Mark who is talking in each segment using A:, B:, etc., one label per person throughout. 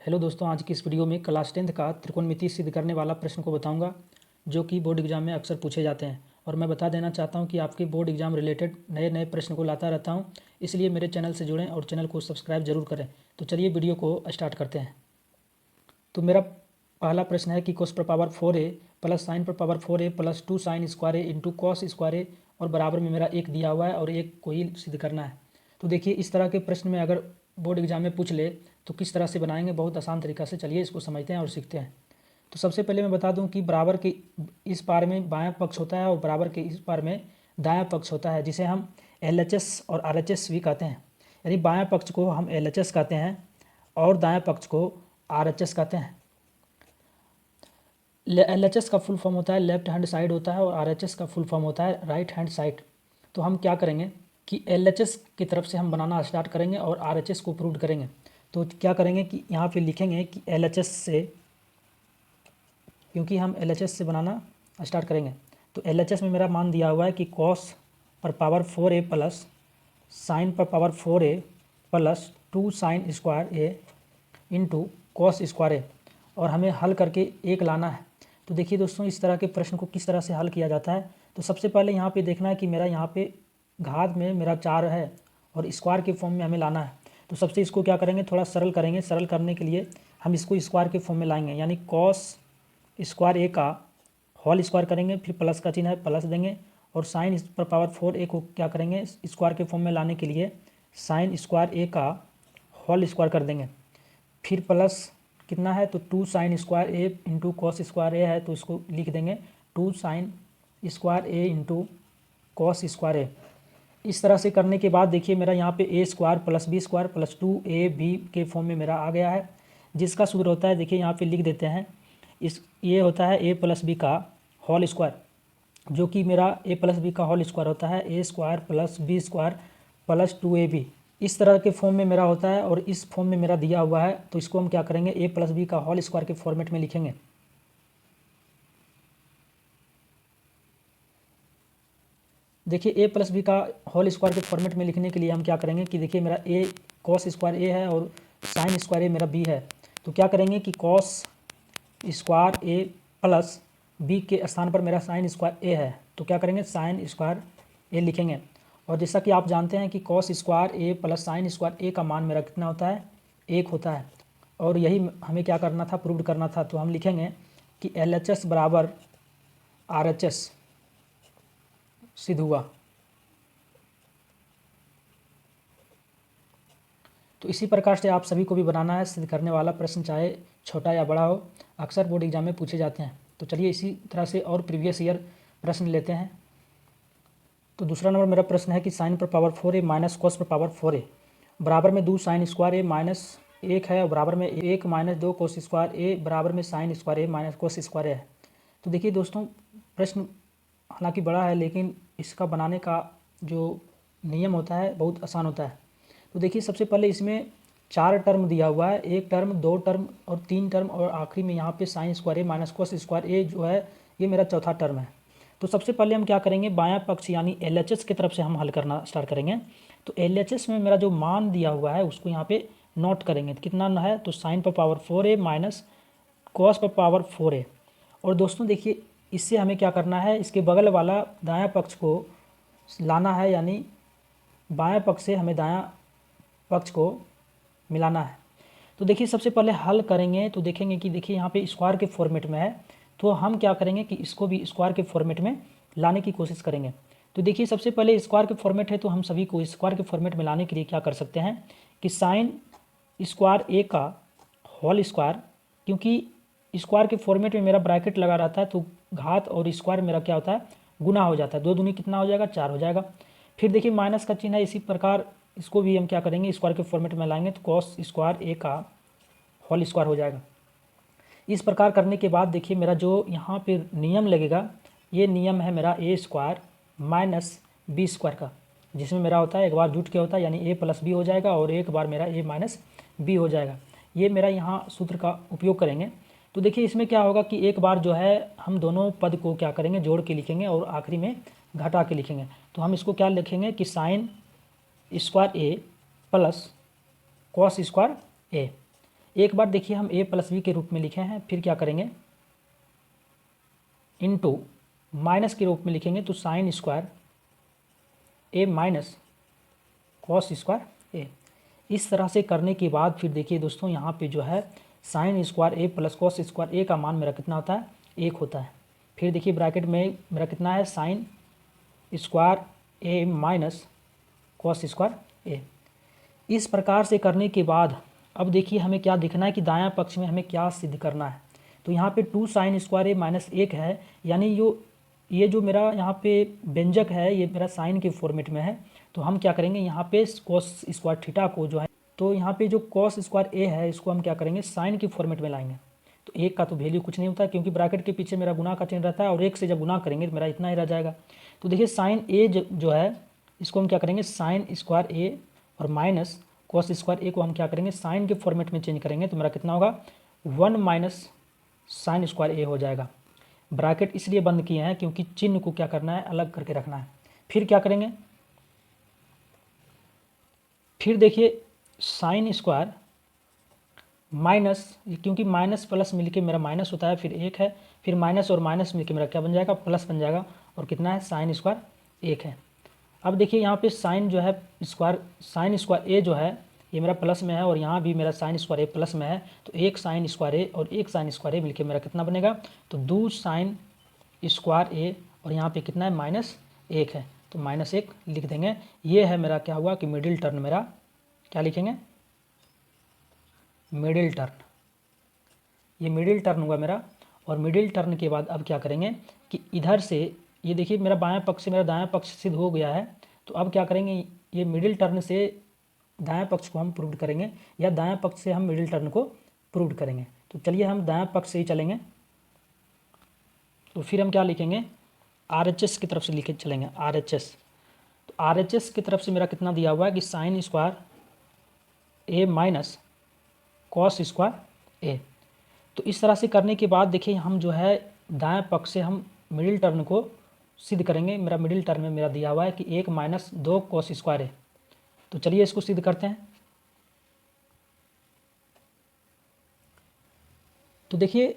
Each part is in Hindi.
A: हेलो दोस्तों, आज की इस वीडियो में क्लास 10th का त्रिकोणमिति सिद्ध करने वाला प्रश्न को बताऊंगा जो कि बोर्ड एग्जाम में अक्सर पूछे जाते हैं। और मैं बता देना चाहता हूं कि आपके बोर्ड एग्जाम रिलेटेड नए नए प्रश्न को लाता रहता हूं, इसलिए मेरे चैनल से जुड़ें और चैनल को सब्सक्राइब जरूर करें। तो चलिए वीडियो को स्टार्ट करते हैं। तो मेरा पहला प्रश्न है कि कोस पर पावर 4a प्लस साइन पर power 4a plus 2 sine square A into cos square A और बराबर में मेरा एक दिया हुआ है और एक को ही सिद्ध करना है। तो देखिए, इस तरह के प्रश्न में अगर बोर्ड एग्जाम में पूछ ले तो किस तरह से बनाएंगे, बहुत आसान तरीका से। चलिए इसको समझते हैं और सीखते हैं। तो सबसे पहले मैं बता दूं कि बराबर के इस पार में बायां पक्ष होता है और बराबर के इस पार में दायां पक्ष होता है, जिसे हम LHS और RHS भी कहते हैं। यानी बायां पक्ष को हम LHS कहते हैं और दायां पक्ष को RHS कहते हैं। LHS का फुल फॉर्म होता है लेफ्ट हैंड साइड होता है और RHS का फुल फॉर्म होता है राइट हैंड साइड। तो हम क्या करेंगे कि LHS की तरफ से हम बनाना स्टार्ट करेंगे और RHS को प्रूव करेंगे। तो क्या करेंगे कि यहाँ पे लिखेंगे कि LHS से, क्योंकि हम LHS से बनाना स्टार्ट करेंगे। तो LHS में मेरा मान दिया हुआ है कि कॉस पर पावर 4a प्लस साइन पर power 4a plus 2 sine square A into cos square A, और हमें हल करके एक लाना है। तो देखिए दोस्तों, इस तरह के प्रश्न को किस तरह से हल किया जाता है। तो सबसे पहले यहाँ पे देखना है कि मेरा यहाँ पे घात में मेरा 4 है और स्क्वायर के फॉर्म में हमें लाना है। तो सबसे इसको क्या करेंगे, थोड़ा सरल करेंगे। सरल करने के लिए हम इसको स्क्वायर के फॉर्म में लाएंगे, यानी कॉस स्क्वायर ए का होल स्क्वायर करेंगे, फिर प्लस का चिन्ह है प्लस देंगे, और साइन पर पावर 4a को क्या करेंगे स्क्वायर के फॉर्म में लाने के लिए साइन स्क्वायर ए का होल स्क्वायर कर देंगे। फिर प्लस कितना है तो 2 sine square A into cos square ए है, तो इसको लिख देंगे 2 sine square A into cos square ए। इस तरह से करने के बाद देखिए मेरा यहाँ पे A square plus B square plus 2ab के फॉर्म में मेरा आ गया है, जिसका सूत्र होता है, देखिए यहाँ पे लिख देते हैं, ये होता है a प्लस बी का होल स्क्वायर, जो कि मेरा a प्लस बी का होल स्क्वायर होता है A square plus B square plus 2ab। इस तरह के फॉर्म में मेरा होता है और इस फॉर्म में मेरा दिया हुआ है। तो इसको हम क्या करेंगे, a प्लस बी का होल स्क्वायर के फॉर्मेट में लिखेंगे। देखिए a प्लस बी का होल स्क्वायर के फॉर्मेट में लिखने के लिए हम क्या करेंगे कि देखिए मेरा a कॉस स्क्वायर a है और साइन स्क्वायर a मेरा b है। तो क्या करेंगे कि cos square a plus b के स्थान पर मेरा साइन स्क्वायर a है, तो क्या करेंगे साइन स्क्वायर a लिखेंगे। और जैसा कि आप जानते हैं कि cos square a plus sine square a का मान मेरा कितना होता है, 1 होता है। और यही हमें क्या करना था, प्रूव करना था। तो हम लिखेंगे कि LHS बराबर RHS सिद्ध हुआ। तो इसी प्रकार से आप सभी को भी बनाना है सिद्ध करने वाला प्रश्न, चाहे छोटा या बड़ा हो, अक्सर बोर्ड एग्जाम में पूछे जाते हैं। तो चलिए इसी तरह से और प्रीवियस ईयर प्रश्न लेते हैं। तो दूसरा नंबर मेरा प्रश्न है कि साइन पर पावर 4a माइनस कॉस पर पावर 4a बराबर में 2 साइन स्क्वायर ए माइनस 1 है और बराबर में 1 माइनस 2 कोस स्क्वायर ए बराबर में साइन स्क्वायर ए माइनस कोस स्क्वायर ए है। तो देखिए दोस्तों, प्रश्न हालांकि बड़ा है, लेकिन इसका बनाने का जो नियम होता है बहुत आसान होता है। तो देखिए सबसे पहले इसमें 4 टर्म दिया हुआ है, 1 टर्म 2 टर्म और 3 टर्म, और आखिरी में यहाँ पे साइन स्क्वायर ए माइनस कोस स्क्वायर ए जो है ये मेरा चौथा टर्म है। तो सबसे पहले हम क्या करेंगे, बायां पक्ष यानी LHS की तरफ से हम हल करना स्टार्ट करेंगे। तो LHS में मेरा जो मान दिया हुआ है उसको यहाँ पे नोट करेंगे, कितना है तो साइन पर पावर 4a माइनस कॉस पर पावर 4a। और दोस्तों देखिए, इससे हमें क्या करना है, इसके बगल वाला दायां पक्ष को लाना है, यानी बायां पक्ष से हमें दायां पक्ष को मिलाना है। तो देखिए सबसे पहले हल करेंगे तो देखेंगे कि देखिए यहाँ पे स्क्वायर के फॉर्मेट में है, तो हम क्या करेंगे कि इसको भी स्क्वायर के फॉर्मेट में लाने की कोशिश करेंगे। तो देखिए सबसे पहले स्क्वायर के फॉर्मेट है, तो हम सभी को स्क्वायर के फॉर्मेट में लाने के लिए क्या कर सकते हैं कि साइन स्क्वायर ए का होल स्क्वायर, क्योंकि स्क्वायर के फॉर्मेट में मेरा ब्रैकेट लगा रहता है, तो घात और स्क्वायर मेरा क्या होता है, गुना हो जाता है। 2 दूनी कितना हो जाएगा, 4 हो जाएगा। फिर देखिए माइनस का चिन्ह है, इसी प्रकार इसको भी हम क्या करेंगे स्क्वायर के फॉर्मेट में लाएंगे, तो कॉस स्क्वायर ए का होल स्क्वायर हो जाएगा। इस प्रकार करने के बाद देखिए मेरा जो यहाँ पे नियम लगेगा, ये नियम है मेरा ए स्क्वायर माइनस बी स्क्वायर का, जिसमें मेरा होता है एक बार जुट के होता है, यानी ए प्लस बी हो जाएगा और एक बार मेरा ए माइनस बी हो जाएगा। ये मेरा यहाँ सूत्र का उपयोग करेंगे। तो देखिए इसमें क्या होगा कि एक बार जो है हम दोनों पद को क्या करेंगे, जोड़ के लिखेंगे और आखिरी में घटा के लिखेंगे। तो हम इसको क्या लिखेंगे कि साइन स्क्वायर ए प्लस कॉस स्क्वायर ए। एक बार देखिए हम a प्लस बी के रूप में लिखे हैं, फिर क्या करेंगे इनटू माइनस के रूप में लिखेंगे तो sine square a minus cos square a। इस तरह से करने के बाद फिर देखिए दोस्तों यहाँ पे जो है sine square a plus cos square a का मान मेरा कितना होता है, 1 होता है। फिर देखिए ब्रैकेट में मेरा कितना है, sine square a minus cos square a। इस प्रकार से करने के बाद अब देखिए हमें क्या दिखना है कि दायां पक्ष में हमें क्या सिद्ध करना है। तो यहाँ पे 2 साइन स्क्वायर a माइनस 1 है, यानी ये जो मेरा यहाँ पे व्यंजक है ये मेरा साइन के फॉर्मेट में है। तो हम क्या करेंगे यहाँ पे कॉस स्क्वायर थीटा को जो है, तो यहाँ पे जो कॉस स्क्वायर a है इसको हम क्या करेंगे साइन के फॉर्मेट में लाएंगे। तो 1 का तो वैल्यू कुछ नहीं होता है क्योंकि ब्रैकेट के पीछे मेरा गुना का चिन्ह रहता है और 1 से जब गुना करेंगे तो मेरा इतना ही रह जाएगा। तो देखिए साइन a जो है इसको हम क्या करेंगे साइन स्क्वायर a और माइनस कॉस स्क्वायर a को हम क्या करेंगे साइन के फॉर्मेट में चेंज करेंगे तो मेरा कितना होगा 1 माइनस साइन स्क्वायर a हो जाएगा। ब्रैकेट इसलिए बंद किए हैं क्योंकि चिन्ह को क्या करना है, अलग करके रखना है। फिर क्या करेंगे, फिर देखिए साइन स्क्वायर माइनस, क्योंकि माइनस प्लस मिलके मेरा माइनस होता है, फिर 1 है, फिर माइनस और माइनस मिलके मेरा क्या बन जाएगा, प्लस बन जाएगा। और कितना है, साइन स्क्वायर 1 है। अब देखिए यहाँ पे साइन जो है स्क्वायर, साइन स्क्वायर ए जो है ये मेरा प्लस में है और यहाँ भी मेरा साइन स्क्वायर ए प्लस में है। तो एक साइन स्क्वायर ए और एक साइन स्क्वायर ए मिलके मेरा कितना बनेगा, तो 2 साइन स्क्वायर ए और यहाँ पे कितना है -1 है, तो -1 लिख देंगे। ये है मेरा क्या हुआ कि मिडिल टर्म, मेरा क्या लिखेंगे, मिडिल टर्म। ये मिडिल टर्म हुआ मेरा। और मिडिल टर्म के बाद अब क्या करेंगे कि इधर से ये देखिए मेरा बायां पक्ष से मेरा दायां पक्ष सिद्ध हो गया है। तो अब क्या करेंगे, ये मिडिल टर्म से दायां पक्ष को हम प्रूव करेंगे या दायां पक्ष से हम मिडिल टर्म को प्रूव करेंगे। तो चलिए हम दायां पक्ष से ही चलेंगे। तो फिर हम क्या लिखेंगे, RHS की तरफ से लिखे चलेंगे, RHS। तो RHS की तरफ से मेरा कितना दिया हुआ है कि साइन स्क्वायर ए माइनस कॉस स्क्वायर ए। तो इस तरह से करने के बाद देखिए हम जो है दाएं पक्ष से हम मिडिल टर्म को सिद्ध करेंगे। मेरा मिडिल टर्म में मेरा दिया हुआ है कि 1 माइनस 2 कॉस स्क्वायर ए। तो चलिए इसको सिद्ध करते हैं। तो देखिए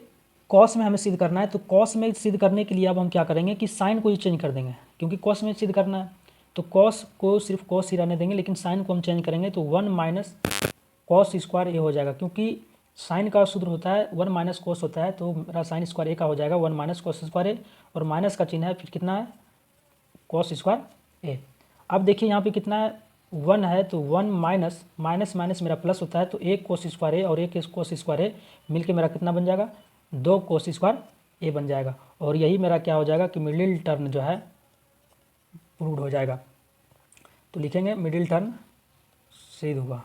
A: कॉस में हमें सिद्ध करना है, तो कॉस में सिद्ध करने के लिए अब हम क्या करेंगे कि साइन को ही चेंज कर देंगे, क्योंकि कॉस में सिद्ध करना है। तो कॉस को सिर्फ कॉस ही रहने देंगे, लेकिन साइन को हम चेंज करेंगे तो 1 माइनस कॉस स्क्वायर ए हो जाएगा, क्योंकि साइन का सूत्र होता है 1 माइनस कॉस होता है। तो मेरा साइन स्क्वायर ए का हो जाएगा 1 माइनस कॉस स्क्वायर ए, और माइनस का चिन्ह है फिर कितना है, कॉस स्क्वायर ए। अब देखिए यहाँ पे कितना है, 1 है, तो 1 माइनस माइनस माइनस मेरा प्लस होता है, तो 1 कोस स्क्वायर ए और 1 कोस स्क्वायर ए मिलके मेरा कितना बन जाएगा, 2 कोस स्क्वायर ए बन जाएगा। और यही मेरा क्या हो जाएगा कि मिडिल टर्म जो है प्रूव्ड हो जाएगा। तो लिखेंगे मिडिल टर्म सिद्ध हुआ।